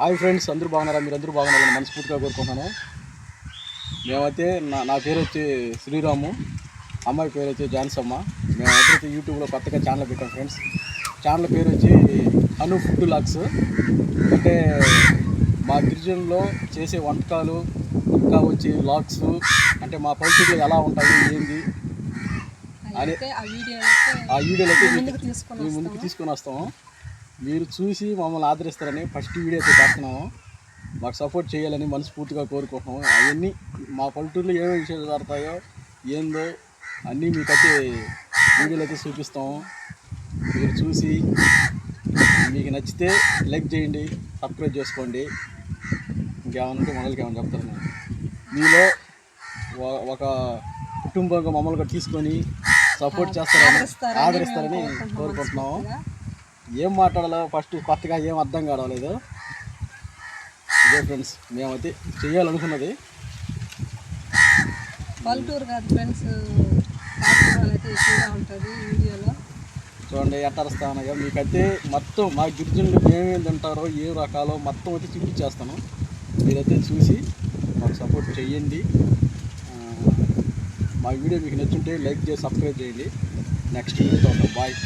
Hi friends, అందరూ బాగున్నారా? మీరు అందరూ బాగున్నారని మనస్ఫూర్తిగా కోరుకుంటున్నాను. మేమైతే నా పేరు వచ్చి శ్రీరాము, అమ్మాయి పేరు వచ్చి జాన్సమ్మ. మేము ఎప్పుడైతే యూట్యూబ్లో కొత్తగా ఛానల్ పెట్టాం ఫ్రెండ్స్. ఛానల్ పేరు వచ్చి అను ఫుడ్ లాగ్స్. అంటే మా గిరిజనులో చేసే వంటకాలు, ఇంకా వచ్చి లాగ్స్, అంటే మా పల్లెటూరులో ఎలా ఉంటాయి ఏంది అని ఆ వీడియోలైతే మేము ముందుకు తీసుకొని వస్తాము. మీరు చూసి మమ్మల్ని ఆదరిస్తారని ఫస్ట్ వీడియో అయితే చేస్తున్నాము. మాకు సపోర్ట్ చేయాలని మనస్ఫూర్తిగా కోరుకుంటున్నాము. అవన్నీ మా పల్లెటూరులో ఏమేమి విషయాలు జరుగుతాయో ఏందో అన్నీ మీకైతే వీడియోలు అయితే చూపిస్తాము. మీరు చూసి మీకు నచ్చితే లైక్ చేయండి, సబ్స్క్రైబ్ చేసుకోండి. ఇంకేమన్నా మొదలకి ఏమైనా చెప్తారు. మీలో ఒక కుటుంబంగా మమ్మల్ని తీసుకొని సపోర్ట్ చేస్తారని ఆదరిస్తారని కోరుకుంటున్నాము. ఏం మాట్లాడాలో ఫస్ట్ కొత్తగా ఏం అర్థం కావలేదు. ఇదే ఫ్రెండ్స్ మేమైతే చేయాలనుకున్నది. పల్లెటూరు కాదు ఫ్రెండ్స్, అయితే ఎక్కువగా ఉంటుంది వీడియోలో. చూడండి ఎట్ట అరుస్తానయ్యో. మీకైతే మొత్తం మా గిరిజనులు ఏమేమి తింటారో ఏ రకాలో మొత్తం అయితే చూపించేస్తాను. మీరైతే చూసి మాకు సపోర్ట్ చేయండి. మా వీడియో మీకు నచ్చుంటే లైక్ చేసి సబ్స్క్రైబ్ చేయండి. నెక్స్ట్ వీడియోతో బాయ్.